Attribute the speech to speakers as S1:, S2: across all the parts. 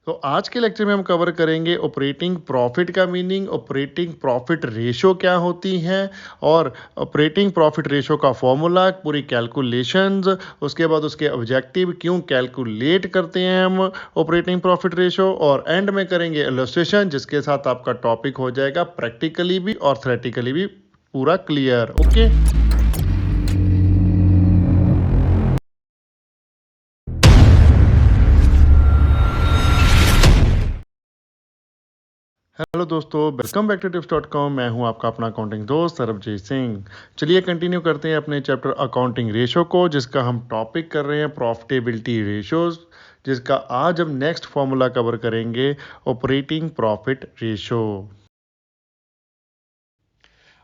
S1: तो आज के लेक्चर में हम कवर करेंगे ऑपरेटिंग प्रॉफिट का मीनिंग, ऑपरेटिंग प्रॉफिट रेशो क्या होती हैं और ऑपरेटिंग प्रॉफिट रेशो का फॉर्मूला, पूरी कैलकुलेशंस, उसके बाद उसके ऑब्जेक्टिव, क्यों कैलकुलेट करते हैं हम ऑपरेटिंग प्रॉफिट रेशो, और एंड में करेंगे इलस्ट्रेशन जिसके साथ आपका टॉपिक हो जाएगा प्रैक्टिकली भी और थ्योरेटिकली भी पूरा क्लियर। ओके, हेलो दोस्तों, वेलकम बैक टू tips.com। मैं हूं आपका अपना अकाउंटिंग दोस्त सरबजीत सिंह। चलिए कंटिन्यू करते हैं अपने चैप्टर अकाउंटिंग रेशो को, जिसका हम टॉपिक कर रहे हैं प्रॉफिटेबिलिटी रेशोज, जिसका आज हम नेक्स्ट फॉर्मूला कवर करेंगे ऑपरेटिंग प्रॉफिट रेशो।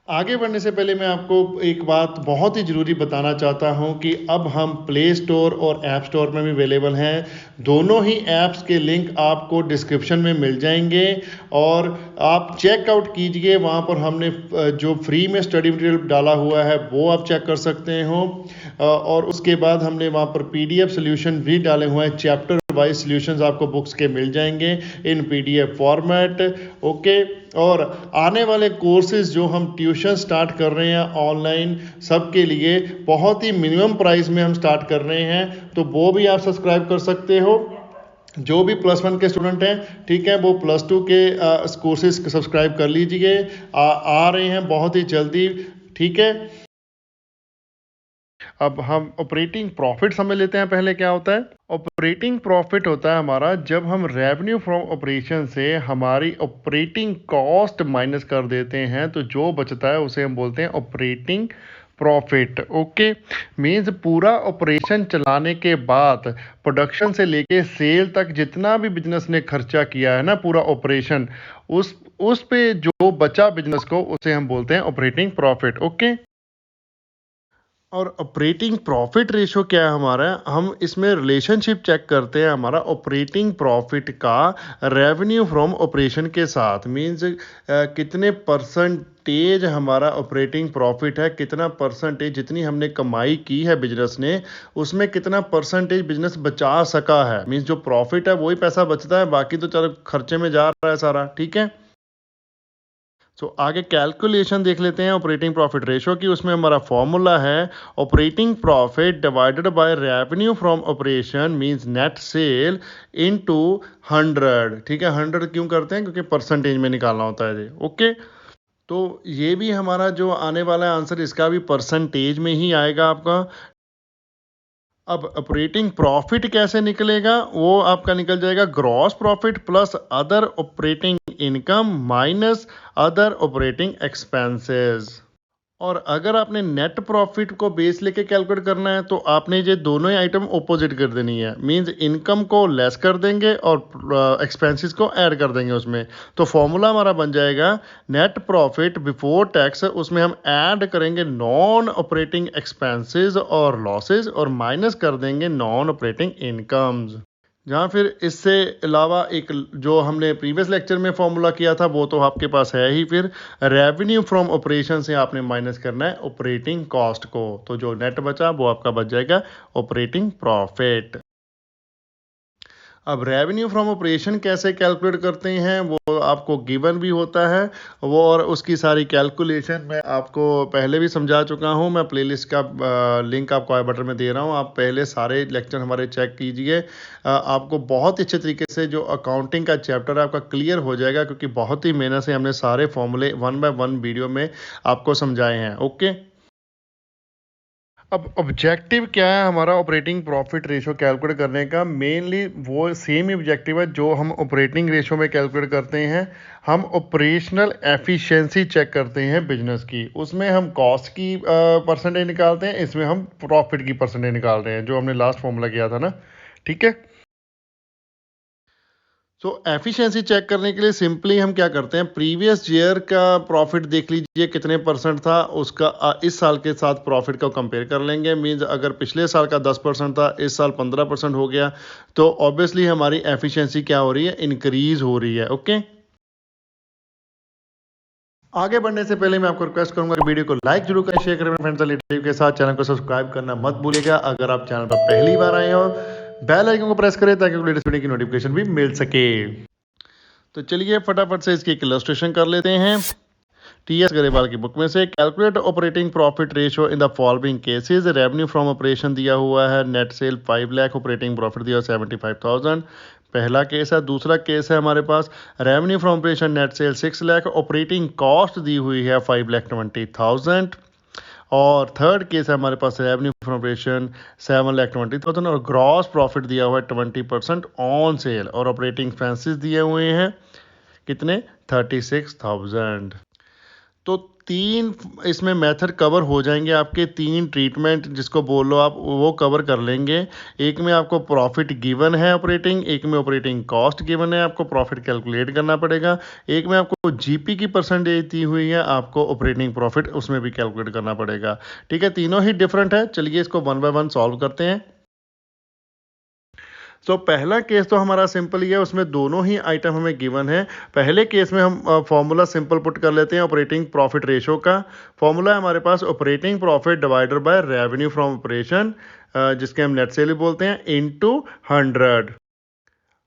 S1: आगे बढ़ने से पहले मैं आपको एक बात बहुत ही ज़रूरी बताना चाहता हूं कि अब हम प्ले स्टोर और ऐप स्टोर में भी अवेलेबल हैं। दोनों ही ऐप्स के लिंक आपको डिस्क्रिप्शन में मिल जाएंगे और आप चेकआउट कीजिए। वहां पर हमने जो फ्री में स्टडी मटेरियल डाला हुआ है वो आप चेक कर सकते हो, और उसके बाद हमने वहां पर पीडीएफ सोल्यूशन भी डाले हुए हैं। चैप्टर वाइज सोल्यूशंस आपको बुक्स के मिल जाएंगे इन पीडीएफ फॉर्मेट। ओके, और आने वाले कोर्सेज जो हम ट्यूशन स्टार्ट कर रहे हैं ऑनलाइन, सबके लिए बहुत ही मिनिमम प्राइस में हम स्टार्ट कर रहे हैं, तो वो भी आप सब्सक्राइब कर सकते हो। जो भी +1 के स्टूडेंट हैं, ठीक है, वो +2 के कोर्सेज सब्सक्राइब कर लीजिए। आ रहे हैं बहुत ही जल्दी, ठीक है। अब हम ऑपरेटिंग प्रॉफिट समझ लेते हैं पहले क्या होता है। ऑपरेटिंग प्रॉफिट होता है हमारा जब हम रेवेन्यू फ्रॉम ऑपरेशन से हमारी ऑपरेटिंग कॉस्ट माइनस कर देते हैं, तो जो बचता है उसे हम बोलते हैं ऑपरेटिंग प्रॉफिट। ओके, मीन्स पूरा ऑपरेशन चलाने के बाद प्रोडक्शन से लेके सेल तक जितना भी बिजनेस ने खर्चा किया है ना, पूरा ऑपरेशन, उस पे जो बचा बिजनेस को, उसे हम बोलते हैं ऑपरेटिंग प्रॉफिट। ओके, और ऑपरेटिंग प्रॉफिट रेशो क्या है हमारा, हम इसमें रिलेशनशिप चेक करते हैं हमारा ऑपरेटिंग प्रॉफिट का रेवेन्यू फ्रॉम ऑपरेशन के साथ। मींस कितने परसेंटेज हमारा ऑपरेटिंग प्रॉफिट है, कितना परसेंटेज जितनी हमने कमाई की है बिजनेस ने, उसमें कितना परसेंटेज बिजनेस बचा सका है। मींस जो प्रॉफिट है वही पैसा बचता है, बाकी तो चलो खर्चे में जा रहा है सारा, ठीक है। आगे कैलकुलेशन देख लेते हैं ऑपरेटिंग प्रॉफिट रेशो की। उसमें हमारा फॉर्मूला है operating profit divided by revenue from operation means net cell into 100। ठीक है, 100 क्यों करते हैं, क्योंकि परसेंटेज में निकालना होता है ये। ओके, तो ये भी हमारा जो आने वाला है आंसर, इसका भी परसेंटेज में ही आएगा आपका। अब ऑपरेटिंग प्रॉफिट कैसे निकलेगा, वो आपका निकल जाएगा gross profit plus other operating income minus other operating expenses. और अगर आपने नेट प्रॉफिट को बेस लेके कैलकुलेट करना है, तो आपने ये दोनों ही आइटम ऑपोजिट कर देनी है। मींस इनकम को लेस कर देंगे और एक्सपेंसेस को ऐड कर देंगे उसमें। तो फॉर्मूला हमारा बन जाएगा नेट प्रॉफिट बिफोर टैक्स, उसमें हम ऐड करेंगे नॉन ऑपरेटिंग एक्सपेंसेस और लॉसेस और माइनस कर देंगे नॉन ऑपरेटिंग इनकम्स। जहाँ फिर इससे अलावा एक जो हमने प्रीवियस लेक्चर में फॉर्मूला किया था वो तो आपके पास है ही। फिर रेवेन्यू फ्रॉम ऑपरेशन से आपने माइनस करना है ऑपरेटिंग कॉस्ट को, तो जो नेट बचा वो आपका बच जाएगा ऑपरेटिंग प्रॉफिट। अब रेवेन्यू फ्रॉम ऑपरेशन कैसे कैलकुलेट करते हैं वो आपको गिवन भी होता है वो, और उसकी सारी कैलकुलेशन मैं आपको पहले भी समझा चुका हूं। मैं प्लेलिस्ट का लिंक आपको आई बटन में दे रहा हूं, आप पहले सारे लेक्चर हमारे चेक कीजिए। आपको बहुत अच्छे तरीके से जो अकाउंटिंग का चैप्टर है आपका क्लियर हो जाएगा, क्योंकि बहुत ही मेहनत से हमने सारे फॉर्मूले 1 बाय 1 वीडियो में आपको समझाए हैं। ओके, अब ऑब्जेक्टिव क्या है हमारा ऑपरेटिंग प्रॉफिट रेशो कैलकुलेट करने का। मेनली वो सेम ही ऑब्जेक्टिव है जो हम ऑपरेटिंग रेशो में कैलकुलेट करते हैं। हम ऑपरेशनल एफिशिएंसी चेक करते हैं बिजनेस की, उसमें हम कॉस्ट की परसेंटेज निकालते हैं, इसमें हम प्रॉफिट की परसेंटेज निकाल रहे हैं, जो हमने लास्ट फॉर्मूला किया था ना, ठीक है। तो एफिशिएंसी चेक करने के लिए सिंपली हम क्या करते हैं, प्रीवियस ईयर का प्रॉफिट देख लीजिए कितने परसेंट था उसका, इस साल के साथ प्रॉफिट को कंपेयर कर लेंगे। मींस अगर पिछले साल का 10% था, इस साल 15% हो गया, तो ऑब्वियसली हमारी एफिशिएंसी क्या हो रही है, इंक्रीज हो रही है। ओके, आगे बढ़ने से पहले मैं आपको रिक्वेस्ट करूंगा कि वीडियो को लाइक जरूर करें, शेयर करें फ्रेंड्स रिलेटिव के साथ, चैनल को सब्सक्राइब करना मत भूलिएगा। अगर आप चैनल पर पहली बार आए हो बेल आइकन को प्रेस करें ताकि लेटेस्ट वीडियो की नोटिफिकेशन भी मिल सके। तो चलिए फटाफट से इसकी एक इलस्ट्रेशन कर लेते हैं टीएस गरेवाल की बुक में से। Calculate operating profit ratio in the following cases. Revenue from operation दिया हुआ है, net sale 5 lakh, operating profit दिया 75,000। पहला केस है। दूसरा केस है हमारे पास revenue from operation net sale 6 lakh, operating cost दी हुई है 5,20,000। और थर्ड केस है हमारे पास रेवेन्यू फ्रॉम ऑपरेशन 7,20,000 और ग्रॉस प्रॉफिट दिया हुआ है 20% ऑन सेल और ऑपरेटिंग एक्सपेंसेस दिए हुए हैं कितने 36,000। तो तीन इसमें मेथड कवर हो जाएंगे आपके, तीन ट्रीटमेंट जिसको बोलो आप वो कवर कर लेंगे। एक में आपको प्रॉफिट गिवन है ऑपरेटिंग, एक में ऑपरेटिंग कॉस्ट गिवन है, आपको प्रॉफिट कैलकुलेट करना पड़ेगा। एक में आपको जीपी की परसेंटेज दी हुई है, आपको ऑपरेटिंग प्रॉफिट उसमें भी कैलकुलेट करना पड़ेगा। ठीक है, तीनों ही डिफरेंट है। चलिए इसको वन बाय वन सॉल्व करते हैं। तो पहला केस तो हमारा सिंपल ही है, उसमें दोनों ही आइटम हमें गिवन है। पहले केस में हम फॉर्मूला सिंपल पुट कर लेते हैं ऑपरेटिंग प्रॉफिट रेशो का। फॉर्मूला है हमारे पास operating profit divided by revenue from operation, जिसके हम नेट सेल भी बोलते हैं, इनटू 100।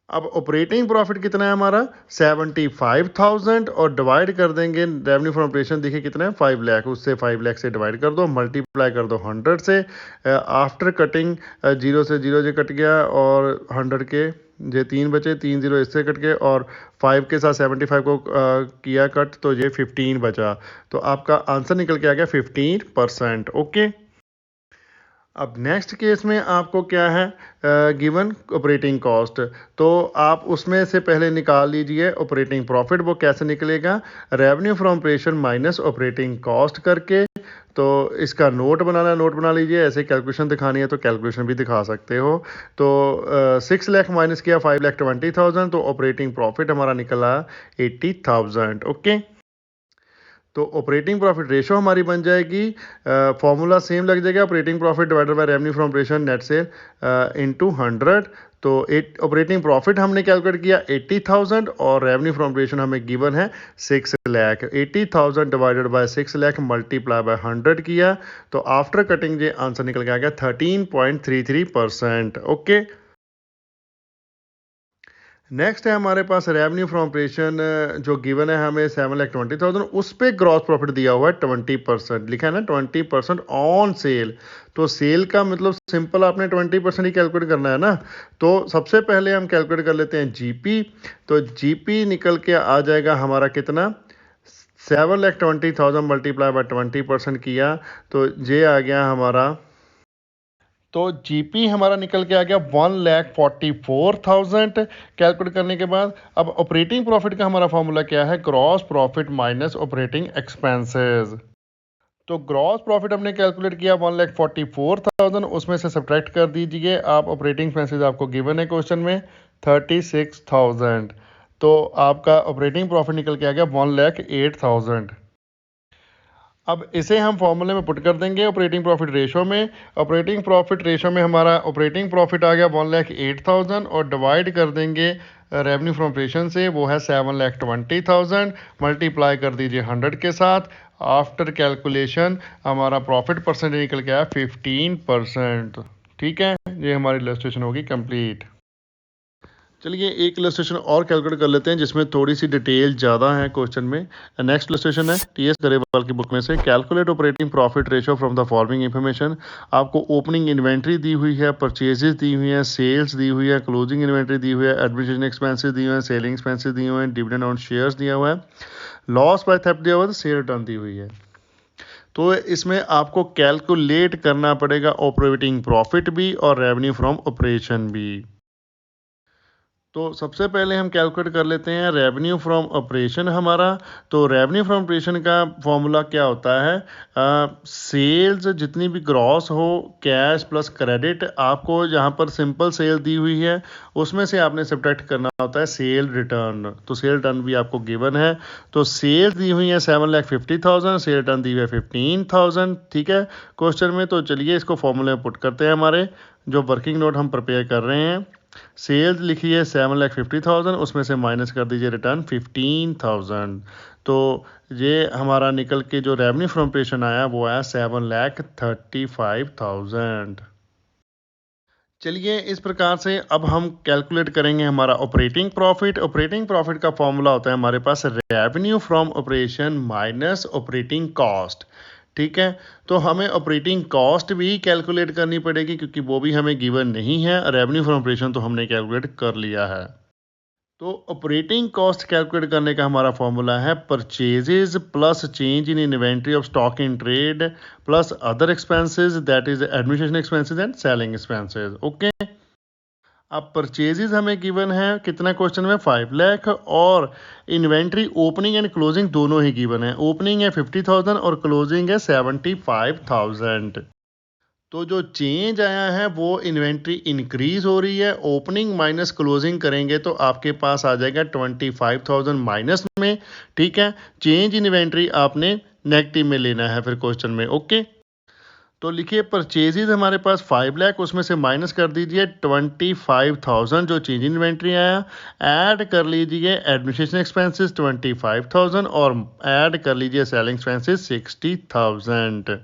S1: अब ऑपरेटिंग प्रॉफिट कितना है हमारा 75,000 और डिवाइड कर देंगे रेवेन्यू फ्रॉम ऑपरेशन, देखिए कितना है 5 लाख, उससे 5 लाख से डिवाइड कर दो, मल्टीप्लाई कर दो 100 से। आफ्टर कटिंग 0 से 0 जो कट गया और 100 के ये 3 बचे, 3 0 इससे कट गए और 5 के साथ 75 को किया कट, तो ये 15 बचा। तो आपका आंसर निकल के आ गया 15%। ओके, अब नेक्स्ट केस में आपको क्या है गिवन ऑपरेटिंग कॉस्ट, तो आप उसमें से पहले निकाल लीजिए ऑपरेटिंग प्रॉफिट। वो कैसे निकलेगा, revenue from operation minus operating cost करके। तो इसका नोट बनाना, नोट बना लीजिए। ऐसे कैलकुलेशन दिखानी है तो कैलकुलेशन भी दिखा सकते हो। तो 6 लाख माइनस किया 5,20,000, तो ऑपरेटिंग प्रॉफिट हमारा निकला 80,000। ओके, तो ऑपरेटिंग प्रॉफिट रेशो हमारी बन जाएगी, फॉर्मूला सेम लग जाएगा, operating profit divided by revenue from operation net cell into 100। तो ऑपरेटिंग प्रॉफिट हमने कैलकुलेट किया 80,000 और रेवेन्यू फ्रॉम ऑपरेशन हमें गिवन है 6 lakh. 80,000 divided by 6 lakh multiply by 100 किया, तो आफ्टर कटिंग ये आंसर निकल के आ गया 13.33%। ओके, नेक्स्ट है हमारे पास रेवेन्यू फ्रॉम ऑपरेशन, जो गिवन है हमें 7,20,000, उस पे ग्रॉस प्रॉफिट दिया हुआ है 20%, लिखा है ना 20% ऑन सेल। तो सेल का मतलब सिंपल आपने 20% ही कैलकुलेट करना है ना। तो सबसे पहले हम कैलकुलेट कर लेते हैं जीपी। तो जीपी निकल के आ जाएगा हमारा कितना 7,20,000 मल्टीप्लाई बाय 20% किया, तो ये आ गया हमारा, तो जीपी हमारा निकल के आ गया 1,44,000 कैलकुलेट करने के बाद। अब ऑपरेटिंग प्रॉफिट का हमारा फॉर्मूला क्या है, gross profit minus operating expenses. तो ग्रॉस प्रॉफिट हमने कैलकुलेट किया 1,44,000, उसमें से सब्ट्रैक्ट कर दीजिए आप ऑपरेटिंग एक्सपेंसेस, आपको गिवन है क्वेश्चन में 36,000। तो आपका ऑपरेटिंग प्रॉफिट निकल के आ गया 1,08,000। अब इसे हम फॉर्मूले में पुट कर देंगे ऑपरेटिंग प्रॉफिट रेशो में। ऑपरेटिंग प्रॉफिट रेशो में हमारा ऑपरेटिंग प्रॉफिट आ गया 1,08,000 और डिवाइड कर देंगे रेवेन्यू फ्रॉम ऑपरेशन से, वो है 7,20,000, मल्टीप्लाई कर दीजिए 100 के साथ। आफ्टर कैलकुलेशन हमारा प्रॉफिट परसेंटेज निकल के आया 15%। ठीक है, ये हमारी इलस्ट्रेशन होगी कंप्लीट। चलिए एक इलस्ट्रेशन और कैलकुलेट कर लेते हैं जिसमें थोड़ी सी डिटेल ज़्यादा है क्वेश्चन में। नेक्स्ट इलस्ट्रेशन है टीएस गरेवाल की बुक में से। Calculate operating profit ratio from the following information. आपको ओपनिंग इन्वेंट्री दी हुई है, परचेजेस दी हुई है, सेल्स दी हुई है, क्लोजिंग इन्वेंट्री दी हुई है, एडमिनिस्ट्रेशन एक्सपेंसेस दिए हुए हैं, सेलिंग एक्सपेंसेस दिए हुए हैं, डिविडेंड ऑन शेयर्स दिया हुआ है, लॉस बाय थेफ्ट दिया हुआ है, सेल रिटर्न दी हुई है। तो इसमें आपको कैलकुलेट करना पड़ेगा ऑपरेटिंग प्रॉफिट भी और रेवेन्यू फ्रॉम ऑपरेशन भी। तो सबसे पहले हम कैलकुलेट कर लेते हैं रेवेन्यू फ्रॉम ऑपरेशन हमारा। तो रेवेन्यू फ्रॉम ऑपरेशन का फॉर्मूला क्या होता है, सेल्स जितनी भी ग्रॉस हो, कैश प्लस क्रेडिट। आपको यहाँ पर सिंपल सेल दी हुई है, उसमें से आपने सब्ट्रैक्ट करना होता है सेल रिटर्न। तो सेल रिटर्न भी आपको गिवन है। तो सेल्स दी हुई है 7,50,000, सेल रिटर्न दी हुई है 15,000। ठीक है क्वेश्चन में। तो चलिए इसको फॉर्मूले में पुट करते हैं। हमारे जो वर्किंग नोट हम प्रिपेयर कर रहे हैं, सेल्स लिखी है 7,50,000, उसमें से माइनस कर दीजिए रिटर्न 15,000। तो ये हमारा निकल के जो रेवेन्यू फ्रॉम ऑपरेशन आया वो आया 7,35,000। चलिए इस प्रकार से अब हम कैलकुलेट करेंगे हमारा ऑपरेटिंग प्रॉफिट। ऑपरेटिंग प्रॉफिट का फॉर्मूला होता है हमारे पास revenue from operation minus operating cost. ठीक है, तो हमें ऑपरेटिंग कॉस्ट भी कैलकुलेट करनी पड़ेगी क्योंकि वो भी हमें गिवन नहीं है। रेवेन्यू फ्रॉम ऑपरेशन तो हमने कैलकुलेट कर लिया है। तो ऑपरेटिंग कॉस्ट कैलकुलेट करने का हमारा फॉर्मूला है purchases plus change in inventory of stock in trade plus other expenses, that is administration expenses and selling expenses. Okay, अब परचेजेज हमें गिवन है कितना क्वेश्चन में 5 लाख, और इन्वेंट्री ओपनिंग एंड क्लोजिंग दोनों ही गिवन है। ओपनिंग है 50,000 और क्लोजिंग है 75,000। तो जो चेंज आया है वो इन्वेंट्री इंक्रीज हो रही है। ओपनिंग माइनस क्लोजिंग करेंगे तो आपके पास आ जाएगा 25,000 माइनस में। ठीक है, चेंज इन इन्वेंट्री आपने नेगेटिव में लेना है फिर क्वेश्चन में। ओके, तो लिखिए परचेजेज हमारे पास 5 लाख, उसमें से माइनस कर दीजिए 25,000 जो चेंज इन इन्वेंट्री आया, ऐड कर लीजिए एडमिनिस्ट्रेशन एक्सपेंसेस 25,000 और ऐड कर लीजिए सेलिंग एक्सपेंसेस 60,000।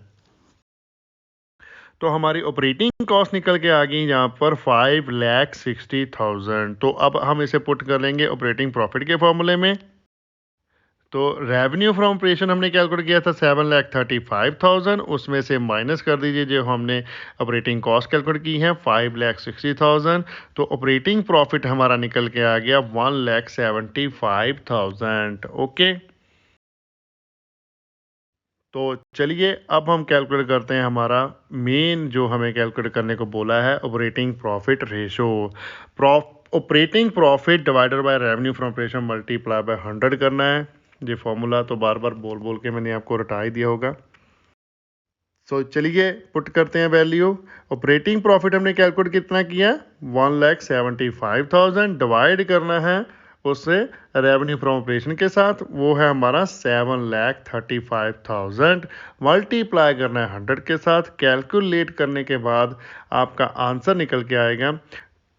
S1: तो हमारी ऑपरेटिंग कॉस्ट निकल के आ गई यहाँ पर 5,60,000। तो अब हम इसे पुट कर लेंगे ऑपरेटिंग प्रॉफिट के फॉर्मूले में। तो रेवेन्यू फ्रॉम ऑपरेशन हमने कैलकुलेट किया था 7,35,000, उसमें से माइनस कर दीजिए जो हमने ऑपरेटिंग कॉस्ट कैलकुलेट की है 5,60,000। तो ऑपरेटिंग प्रॉफिट हमारा निकल के आ गया 1,75,000। ओके, तो चलिए अब हम कैलकुलेट करते हैं हमारा मेन जो हमें कैलकुलेट करने को बोला है operating profit ratio. Operating profit divided by revenue from operation multiply by 100 करना है। ये फॉर्मूला तो बार बार बोल बोल के मैंने आपको रटा ही दिया होगा। सो चलिए पुट करते हैं वैल्यू। ऑपरेटिंग प्रॉफिट हमने कैलकुलेट कितना किया 1,75,000, डिवाइड करना है उससे रेवेन्यू फ्रॉम ऑपरेशन के साथ, वो है हमारा 7,35,000, मल्टीप्लाई करना है 100 के साथ। कैलकुलेट करने के बाद आपका आंसर निकल के आएगा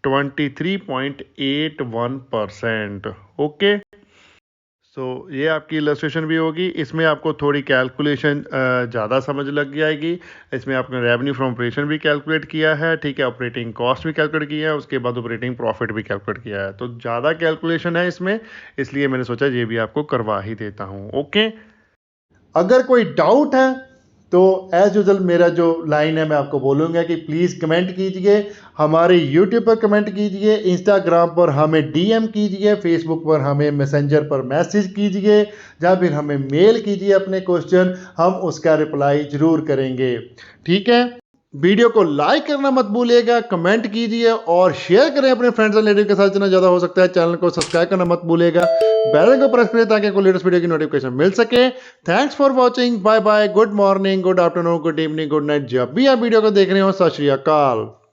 S1: 23.81%। ओके, सो ये आपकी इलस्ट्रेशन भी होगी। इसमें आपको थोड़ी कैलकुलेशन ज़्यादा समझ लग जाएगी। इसमें आपने रेवेन्यू फ्रॉम ऑपरेशन भी कैलकुलेट किया है, ठीक है, ऑपरेटिंग कॉस्ट भी कैलकुलेट किया है, उसके बाद ऑपरेटिंग प्रॉफिट भी कैलकुलेट किया है। तो ज़्यादा कैलकुलेशन है इसमें, इसलिए मैंने सोचा ये भी आपको करवा ही देता हूँ। ओके, अगर कोई डाउट है तो एज यूजल मेरा जो लाइन है मैं आपको बोलूँगा कि प्लीज़ कमेंट कीजिए, हमारे यूट्यूब पर कमेंट कीजिए, इंस्टाग्राम पर हमें डीएम कीजिए, फेसबुक पर हमें मैसेंजर पर मैसेज कीजिए, या फिर हमें मेल कीजिए अपने क्वेश्चन, हम उसका रिप्लाई ज़रूर करेंगे। ठीक है, वीडियो को लाइक करना मत भूलिएगा, कमेंट कीजिए और शेयर करें अपने फ्रेंड्स और रिलेटिव के साथ जितना ज़्यादा हो सकता है। चैनल को सब्सक्राइब करना मत भूलिएगा, बेल आइकन को प्रेस करें ताकि कोई लेटेस्ट वीडियो की नोटिफिकेशन मिल सके। Thanks for watching, bye bye, good morning, good afternoon, good evening, good night, जब भी आप वीडियो को देख रहे हो। सत श्री अकाल।